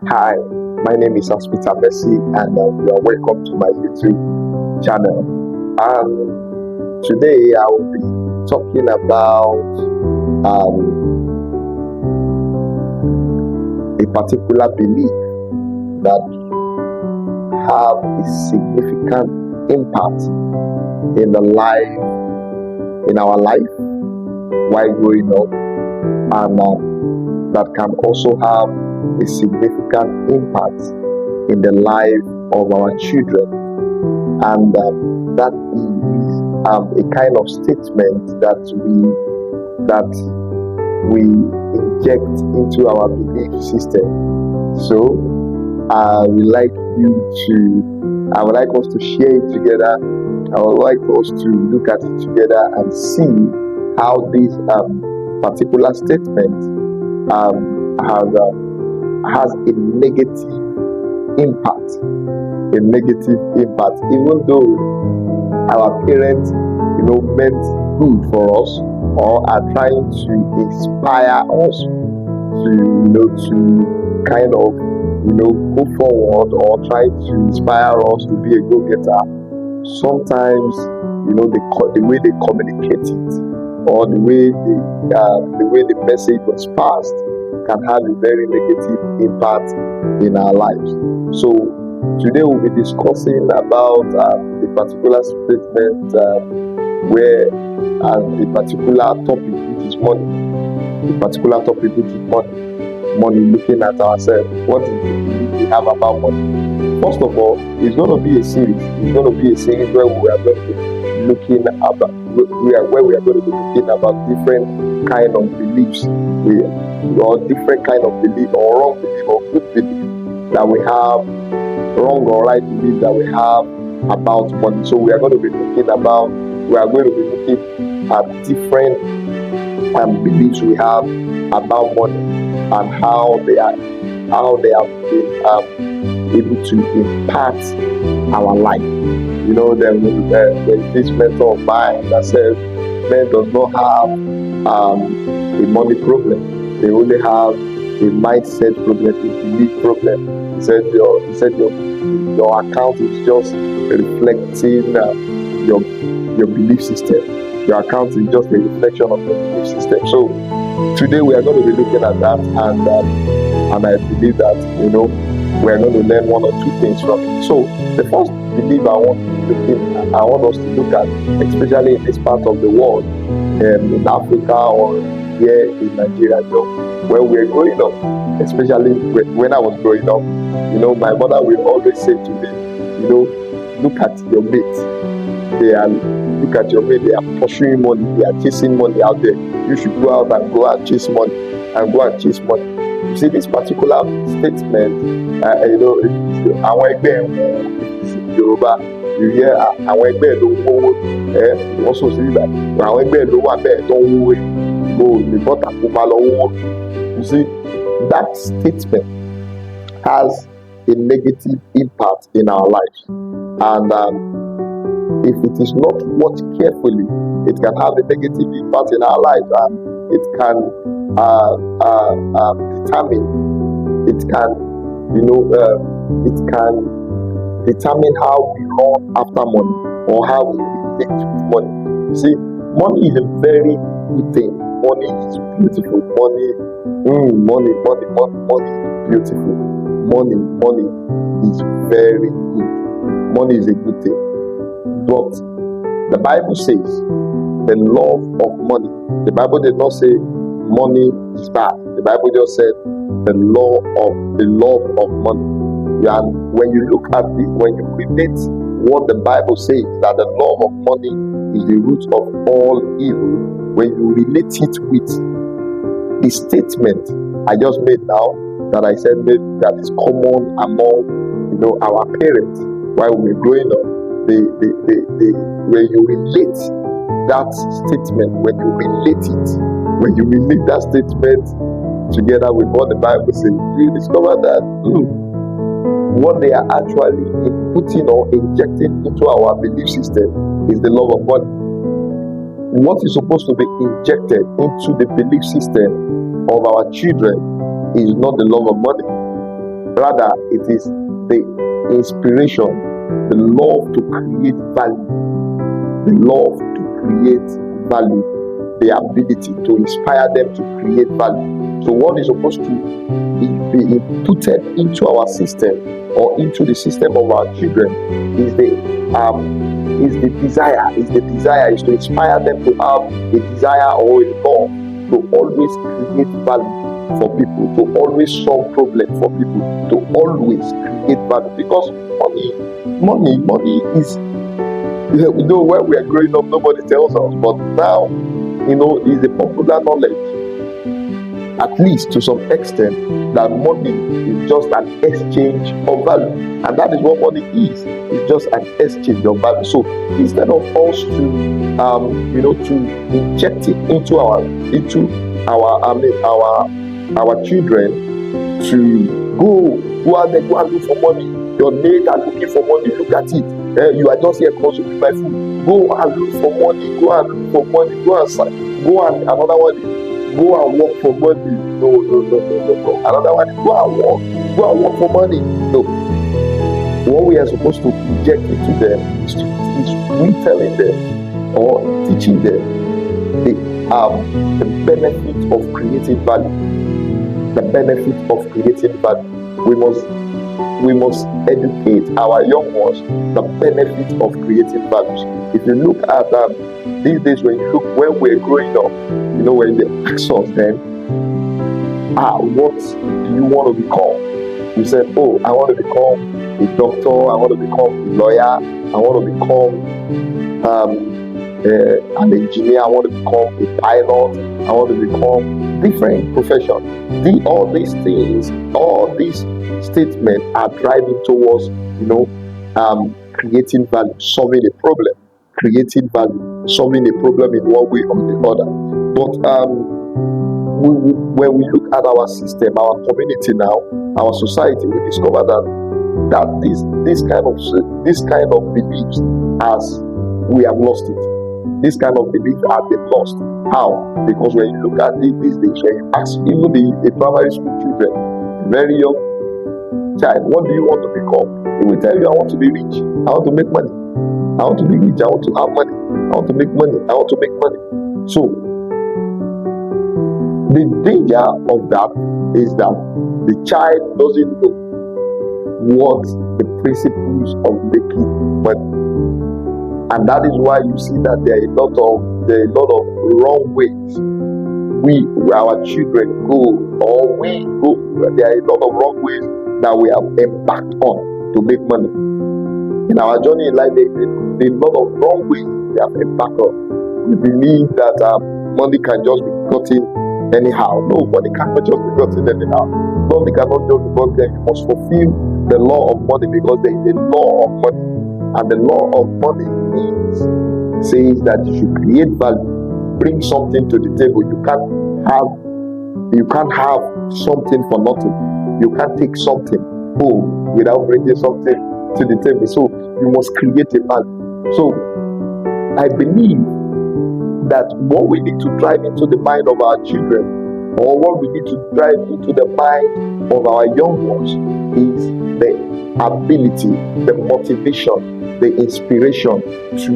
Hi, my name is Hospital Mercy, and you are welcome to my YouTube channel. Today I will be talking about um, a particular belief that have a significant impact in the life, in our life while growing up, and that can also have a significant impact in the life of our children. And that is a kind of statement that we inject into our belief system. So I would like us to share it together. I would like us to look at it together and see how this particular statement has a negative impact, even though our parents, meant good for us, or are trying to inspire us to kind of, go forward, or try to inspire us to be a go-getter. Sometimes, the way they communicate it, or the way the message was passed, can have a very negative impact in our lives. So today we'll be discussing about a particular statement where a particular topic, which is money. A particular topic, which is money. Money, looking at ourselves. What is the belief we have about money? First of all, it's going to be a series. It's going to be a series where we are going to be looking about where we are going to be looking about different kind of beliefs, or different kind of belief, or wrong belief, or good belief that we have, wrong or right belief that we have about money. So we are going to be looking at different beliefs we have about money, and how they have been able to impact our life. There's this mentor of mine that says men does not have a money problem. They only have a mindset problem, a belief problem. He said your account is just reflecting your belief system. Your account is just a reflection of your belief system. So today we are going to be looking at that, and I believe that we are going to learn one or two things from it. So the first belief I want us to look at, especially in this part of the world, in Africa or here in Nigeria, when we are growing up, especially when I was growing up, my mother will always say to me, look at your mates. They are pursuing money, they are chasing money out there. You should go out and chase money, You see, this particular statement, àwọn ẹgbẹ́ Yorùbá, you hear àwọn ẹgbẹ́ ló ń wówó, wọ́n sọ sí ibà, àwọn ẹgbẹ́ ló wà bẹ́ẹ̀ tó ń wówó, lè bọ́tà kó máa lọ wówó. You see, that statement has a negative impact in our lives, and if it is not watched carefully, it can have a negative impact in our lives, and it can determine how we run after money, or how we relate with money. You see, money is a very good thing. Money is beautiful. Money is beautiful. Money is very good. Money is a good thing. But the Bible says the love of money. The Bible did not say money is bad. The Bible just said the love of money. And when you relate what the Bible says, that the love of money is the root of all evil, when you relate it with the statement I just made now, that I said that is common among our parents while we were growing up, when you relate that statement, when you relate that statement together with what the Bible says, you discover that what they are actually putting or injecting into our belief system is the love of money. What is supposed to be injected into the belief system of our children is not the love of money. Rather, it is the inspiration, the love to create value, the love to create value, the ability to inspire them to create value. So what is supposed to be inputted into our system or into the system of our children is the desire. Is to inspire them to have a desire or a love to always create value for people, to always solve problems for people, to always create value. Because money is, when we are growing up, nobody tells us, but now, is a popular knowledge, at least to some extent, that money is just an exchange of value. And that is what money is. It's just an exchange of value. So instead of us to inject it into our children to go out there, go and look for money. Your mates are looking for money. Look at it. You are just here consuming my food. Go and look for money. Go and look for money. Go and another one is go and work for money. No. Another one is go and work for money. No. What we are supposed to inject into them is we telling them or teaching them the benefit of creating value. The benefit of creating value. We must educate our young ones the benefit of creating values. If you look at these days, when we're growing up, when they ask us then, what do you want to become? You said, I want to become a doctor, I want to become a lawyer, I want to become an engineer, I want to become a pilot, I want to become different professions. All these things, all these statements are driving towards, creating value, solving a problem, creating value, solving a problem in one way or the other. But when we look at our system, our community now, our society, we discover that this kind of beliefs, as we have lost it. This kind of beliefs have been lost. How? Because when you look at it these days, when you ask even the primary school children, very young child, what do you want to become? He will tell you, I want to be rich. I want to make money. I want to be rich. I want to have money. I want to make money. I want to make money. So the danger of that is that the child doesn't know what the principles of making money. And that is why you see that there are a lot of wrong ways our children go, or we go. There are a lot of wrong ways that we have embarked on to make money. In our journey in life, there are a lot of wrong ways we have embarked on. We believe that money can just be gotten anyhow. No, money cannot just be gotten anyhow. Money cannot just be gotten. You must fulfill the law of money, because there is a law of money. And the law of money says that you should create value, bring something to the table. You can't have something for nothing. You can't take something home without bringing something to the table. So you must create a value. So I believe that what we need to drive into the mind of our children, or what we need to drive into the mind of our young ones, is the ability, the motivation, the inspiration to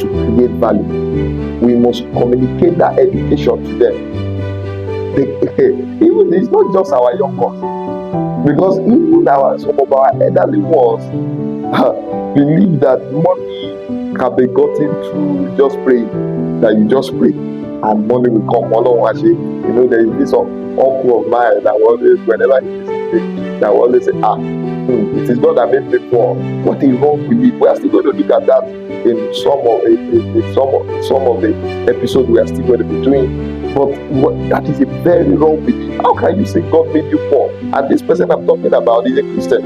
create value. We must communicate that education to them. Even it's not just our young ones, because even some of our elderly ones believe that money can be gotten through just praying. That you just pray and money will come. There is this uncle of mine that always, whenever he visits, that will always say, it is God that made me poor. What a wrong belief. We are still going to look at that in some of the episodes we are still going to be doing. But that is a very wrong belief. How can you say God made you poor? And this person I'm talking about is a Christian.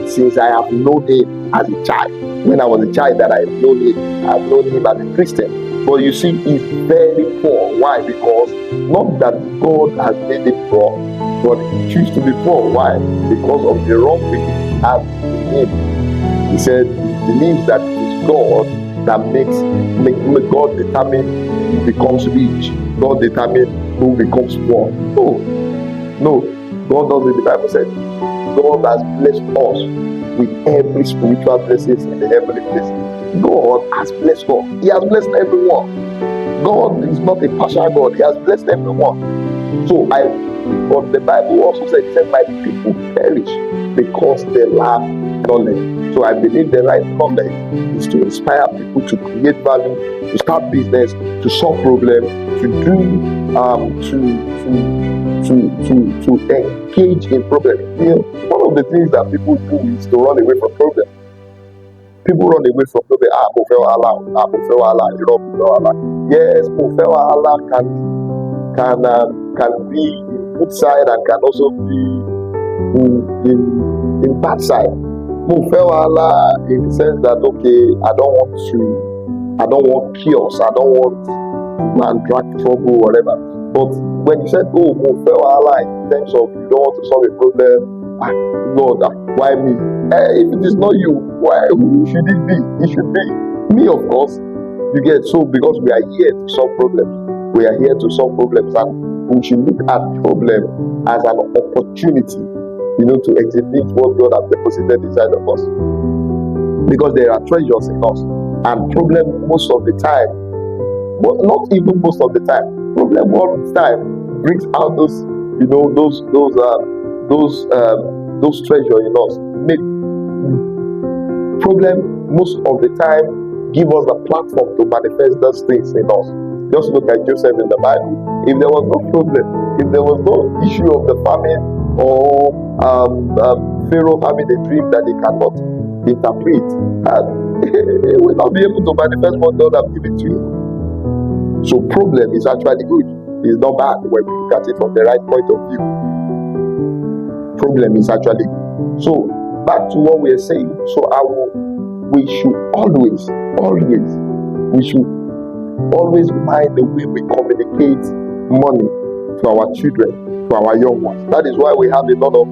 Since I have known him as a child, when I was a child that I have known him as a Christian. But you see, he's very poor. Why? Because not that God has made him poor, but he chooses to be poor. Why? Because of the wrong belief he has in him. He said he believes that it is God that makes God determine who becomes rich. God determines who becomes poor. No. God doesn't. The Bible said God has blessed us with every spiritual blessings in the heavenly places. God has blessed us. He has blessed everyone. God is not a partial God. He has blessed everyone. But the Bible also said, my people perish because they lack knowledge. So I believe the right knowledge is to inspire people to create value, to start business, to solve problems, to do, to engage in problems. One of the things that people do is to run away from problems. People run away from problems. Yes, can be in good side and can also be in bad side. In the sense that I don't want chaos, I don't want man drag trouble, whatever. But when you said, in terms of you don't want to solve a problem, Lord, why me? If it is not you, who should it be? It should be me, of course. You get so because we are here to solve problems. We are here to solve problems, and we should look at problem as an opportunity, to exhibit what God has deposited inside of us. Because there are treasures in us, and problem most of the time, but not even most of the time, problem all the time brings out those treasure in us. Problem most of the time give us a platform to manifest those things in us. Just look at Joseph in the Bible. If there was no problem, if there was no issue of the famine or Pharaoh having a dream that he cannot interpret, he will not be able to manifest what God has given to him. So problem is actually good. It's not bad when we look at it from the right point of view. Problem is actually good. So back to what we are saying. We should always mind the way we communicate money to our children, to our young ones. That is why we have a lot of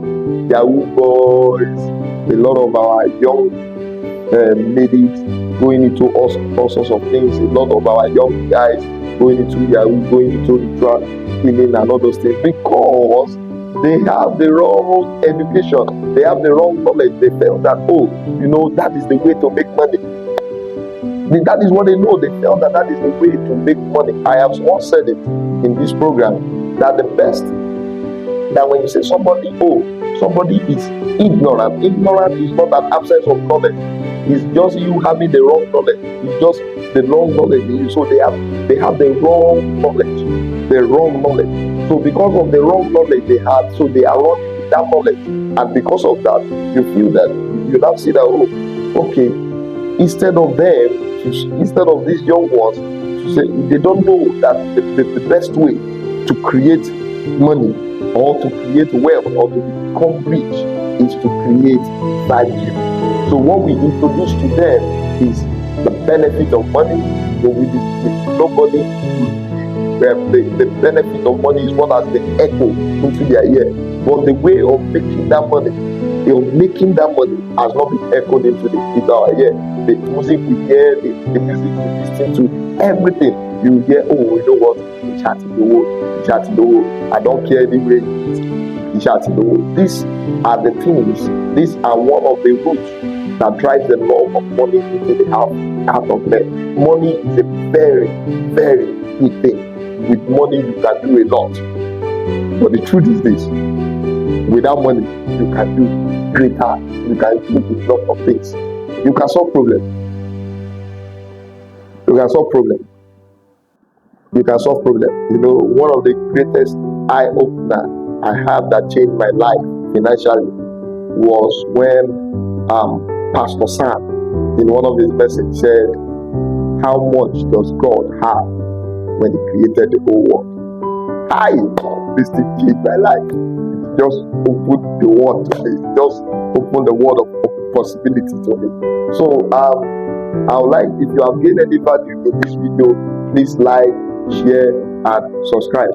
Yahoo boys, a lot of our young ladies going into all sorts of things, a lot of our young guys going into Yahoo, going into ritual healing and all those things, because they have the wrong education, they have the wrong knowledge. They felt that, that is the way to make money. That is what they know. They felt that is the way to make money. I have once said it in this program that the best, that when you say somebody is ignorant is not an absence of knowledge. It's just you having the wrong knowledge. It's just the wrong knowledge in you. So they have the wrong knowledge. So because of the wrong knowledge they have, so they are running with that knowledge. And because of that, you feel that you now see that, instead of these young ones to say, they don't know that the best way to create money or to create wealth or to become rich is to create value. So what we introduce to them is the benefit of money. The benefit of money is what has the echo into their ear. But the way of making that money has not been echoed into our ear. The music we hear, the music we listen to, everything you hear, you know what? I don't care anyway. These are the things, these are one of the roots that drives the love of money into the heart of men. Money is a very, very good thing. With money you can do a lot. But the truth is this: without money you can do greater, you can do a lot of things. You can solve problems. One of the greatest eye-opener I have that changed my life financially was when Pastor Sam, in one of his messages, said, how much does God have when he created the whole world? This thing changed my life. Just open the world to me. Just open the world of possibility to me. So I would like, if you have gained any value in this video, please like, share, and subscribe.